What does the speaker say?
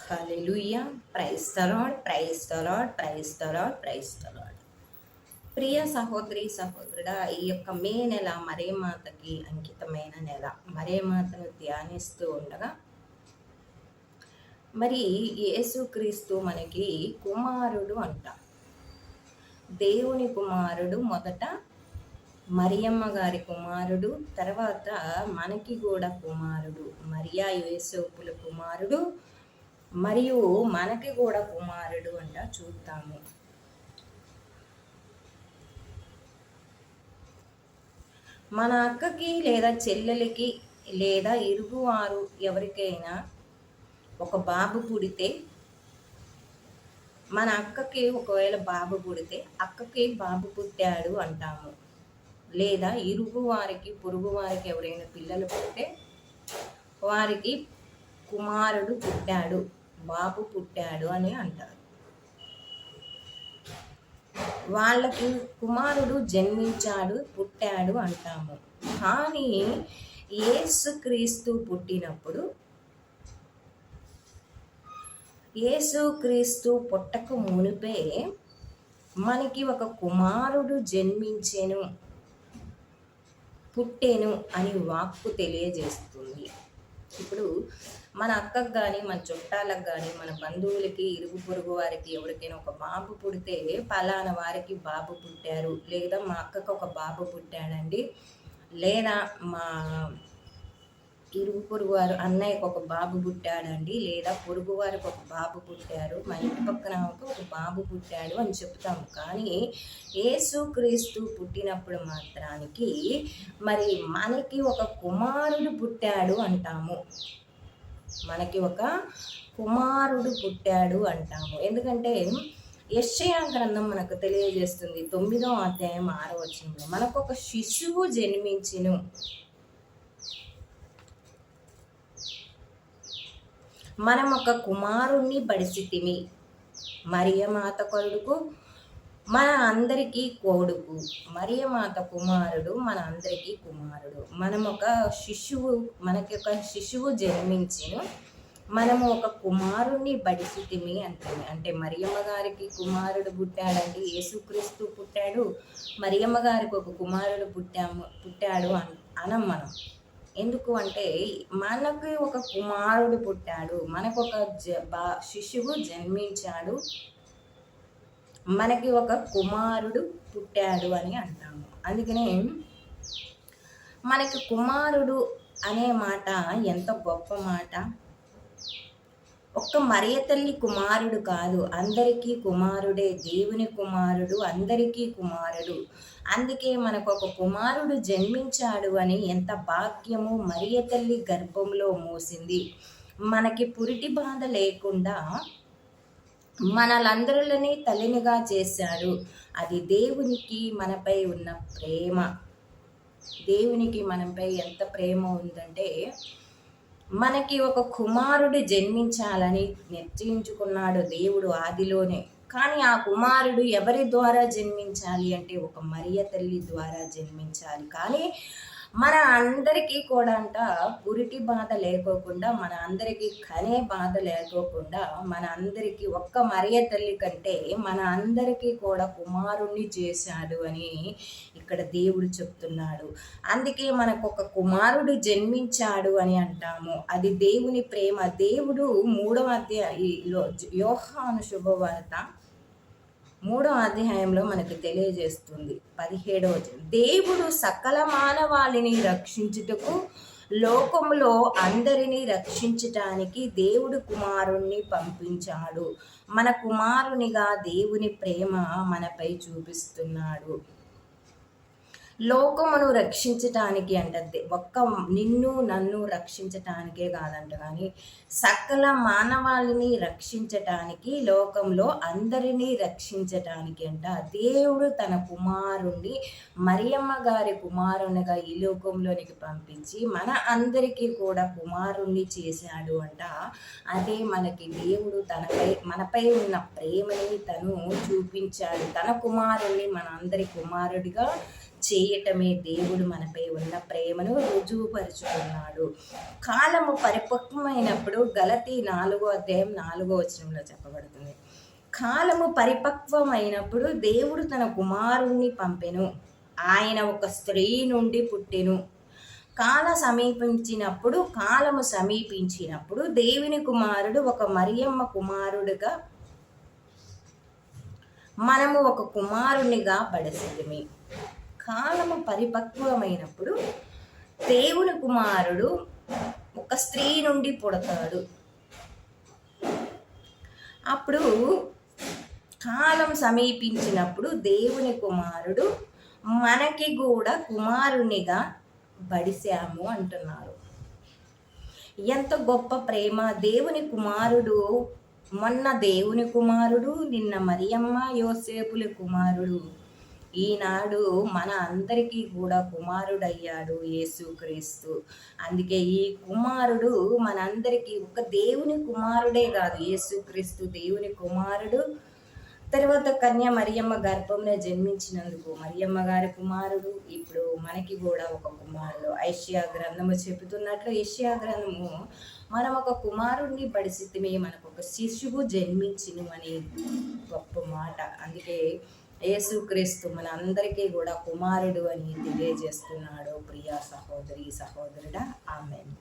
Hallelujah. Praise the lord, praise the lord, praise the lord, praise the lord. ప్రియ సహోదరి సహోదరుడా, ఈ యొక్క మే నెల మరేమాతకి అంకితమైన నెల. మరేమాతను ధ్యానిస్తూ ఉండగా మరి యేసుక్రీస్తు మనకి కుమారుడు అంట. దేవుని కుమారుడు, మొదట మరియమ్మ గారి కుమారుడు, తర్వాత మనకి కూడా కుమారుడు, మరియా యోసేపుల కుమారుడు, మరియు మనకి కూడా కుమారుడు అంట. చూద్దాము. మన అక్కకి లేదా చెల్లెలకి లేదా ఇరుగువారు ఎవరికైనా ఒక బాబు పుడితే, మన అక్కకి ఒకవేళ బాబు పుడితే అక్కకి బాబు పుట్టాడు అంటాము. లేదా ఇరుగు వారికి, పొరుగు వారికి ఎవరైనా పిల్లలు పుట్టే వారికి కుమారుడు పుట్టాడు, బాబు పుట్టాడు అని అంటారు. వాళ్ళకి కుమారుడు జన్మించాడు, పుట్టాడు అంటాము. కానీ యేసుక్రీస్తు పుట్టినప్పుడు, యేసుక్రీస్తు పుట్టక మునిపే మనకి ఒక కుమారుడు జన్మించెను, పుట్టెను అని వాక్కు తెలియజేస్తుంది. ఇప్పుడు మన అక్కకు కానీ, మన చుట్టాలకు కానీ, మన బంధువులకి, ఇరుగు పొరుగు వారికి ఎవరికైనా ఒక బాబు పుడితే, పలానా వారికి బాబు పుట్టారు, లేదా మా అక్కకు ఒక బాబు పుట్టాడండి, లేదా మా ఇరుగు పొరుగు వారు అన్నయ్యకు ఒక బాబు పుట్టాడండి, లేదా పొరుగు వారికి ఒక బాబు పుట్టారు, మా ఇంటి పక్కన ఒక బాబు పుట్టాడు అని చెప్తాము. కానీ యేసుక్రీస్తు పుట్టినప్పుడు మాత్రానికి మరి మనకి ఒక కుమారుడు పుట్టాడు అంటాము. మనకి ఒక కుమారుడు పుట్టాడు అంటాము. ఎందుకంటే యెషయా గ్రంథం మనకు తెలియజేస్తుంది, 9వ అధ్యాయం 6వ వచనంలో మనకు ఒక శిశువు జన్మించెను, మనం ఒక కుమారుణ్ణి బడిసితిమి, మరియమాత కొడుకు మన అందరికీ కొడుకు, మరియమాత కుమారుడు మన అందరికీ కుమారుడు. మనం ఒక శిశువు, మనకి ఒక శిశువు జన్మించెను, మనము ఒక కుమారుణ్ణి బడిసితిమి అంటుంది. అంటే మరియమ్మ గారికి కుమారుడు పుట్టాడంటే యేసుక్రీస్తు పుట్టాడు, మరియమ్మ గారికి ఒక కుమారుడు పుట్టాడు అనం మనం. ఎందుకు అంటే మనకి ఒక కుమారుడు పుట్టాడు, మనకు ఒక శిశువు జన్మించాడు, మనకి ఒక కుమారుడు పుట్టాడు అని అంటాము. అందుకనే మనకి కుమారుడు అనే మాట ఎంత గొప్ప మాట. ఒక్క మరియ తల్లి కుమారుడు కాదు, అందరికీ కుమారుడే, దేవుని కుమారుడు, అందరికీ కుమారుడు. అందుకే మనకు ఒక కుమారుడు జన్మించాడు అని ఎంత భాగ్యము. మరియ తల్లి గర్భంలో మోసింది, మనకి పురిటి బాధ లేకుండా మనలందరిని తల్లినిగా చేశాడు. అది దేవునికి మనపై ఉన్న ప్రేమ. దేవునికి మనపై ఎంత ప్రేమ ఉందంటే మనకి ఒక కుమారుడు జన్మించాలని నిశ్చయించుకున్నాడు దేవుడు ఆదిలోనే. కానీ ఆ కుమారుడు ఎవరి ద్వారా జన్మించాలి అంటే ఒక మరియ తల్లి ద్వారా జన్మించాలి. కానీ మన అందరికీ కూడా అంట పురిటి బాధ లేకోకుండా, మన అందరికీ కనే బాధ లేకోకుండా, మన అందరికీ ఒక్క మరియ తల్లి కంటే మన అందరికీ కూడా కుమారుణ్ణి చేశాడు అని ఇక్కడ దేవుడు చెప్తున్నాడు. అందుకే మనకు ఒక కుమారుడు జన్మించాడు అని అంటాము. అది దేవుని ప్రేమ. దేవుడు 3వ అధ్యాయంలో యోహాను శుభవార్త 3వ అధ్యాయంలో మనకు తెలియజేస్తుంది, 17వ వచనం, దేవుడు సకల మానవాళిని రక్షించుటకు, లోకములో అందరినీ రక్షించటానికి దేవుడు కుమారుణ్ణి పంపించాడు. మన కుమారునిగా దేవుని ప్రేమ మనపై చూపిస్తున్నాడు. లోకమును రక్షించటానికి అంటే ఒక్క నిన్ను నన్ను రక్షించటానికే కాదంట, కానీ సకల మానవాళిని రక్షించటానికి, లోకంలో అందరినీ రక్షించటానికి అంట దేవుడు తన కుమారుణ్ణి మరియమ్మ గారి కుమారునిగా ఈ లోకంలోనికి పంపించి మన అందరికీ కూడా కుమారుణ్ణి చేశాడు అంట. అదే మనకి దేవుడు మనపై ఉన్న ప్రేమని తను చూపించాడు. తన కుమారుణ్ణి మన అందరి కుమారుడిగా చేయటమే దేవుడు మనపై ఉన్న ప్రేమను రుజువుపరుచుకున్నాడు. కాలము పరిపక్వమైనప్పుడు గలతీ 4:4 చెప్పబడుతుంది. కాలము పరిపక్వమైనప్పుడు దేవుడు తన కుమారుణ్ణి పంపెను. ఆయన ఒక స్త్రీ నుండి పుట్టెను. కాలము సమీపించినప్పుడు దేవుని కుమారుడు ఒక మరియమ్మ కుమారుడుగా మనము ఒక కుమారునిగా పడసిదిమి. కాలము పరిపక్వమైనప్పుడు దేవుని కుమారుడు ఒక స్త్రీ నుండి పుడతాడు. అప్పుడు కాలం సమీపించినప్పుడు దేవుని కుమారుడు మనకి కూడా కుమారునిగా బడిశాము అంటున్నారు. ఎంత గొప్ప ప్రేమ! దేవుని కుమారుడు, మొన్న దేవుని కుమారుడు, నిన్న మరియమ్మ యోసేపుల కుమారుడు, ఈనాడు మన అందరికీ కూడా కుమారుడయ్యాడు యేసుక్రీస్తు. అందుకే ఈ కుమారుడు మనందరికీ ఒక దేవుని కుమారుడే కాదు, యేసుక్రీస్తు దేవుని కుమారుడు. తర్వాత కన్య మరియమ్మ గర్భంలో జన్మించినందుకు మరియమ్మ గారి కుమారుడు. ఇప్పుడు మనకి కూడా ఒక కుమారుడు. యెషయా గ్రంథము చెబుతున్నట్లు, యెషయా గ్రంథము మనం ఒక కుమారుడిని పడిసితిమి, మనకు ఒక శిశువు జన్మించును అని గొప్ప మాట. అందుకే యేసుక్రీస్తు మన అందరికీ కూడా కుమారుడు అని తెలియజేస్తున్నాడు. ప్రియ సహోదరి సహోదరుడా, ఆమేన్.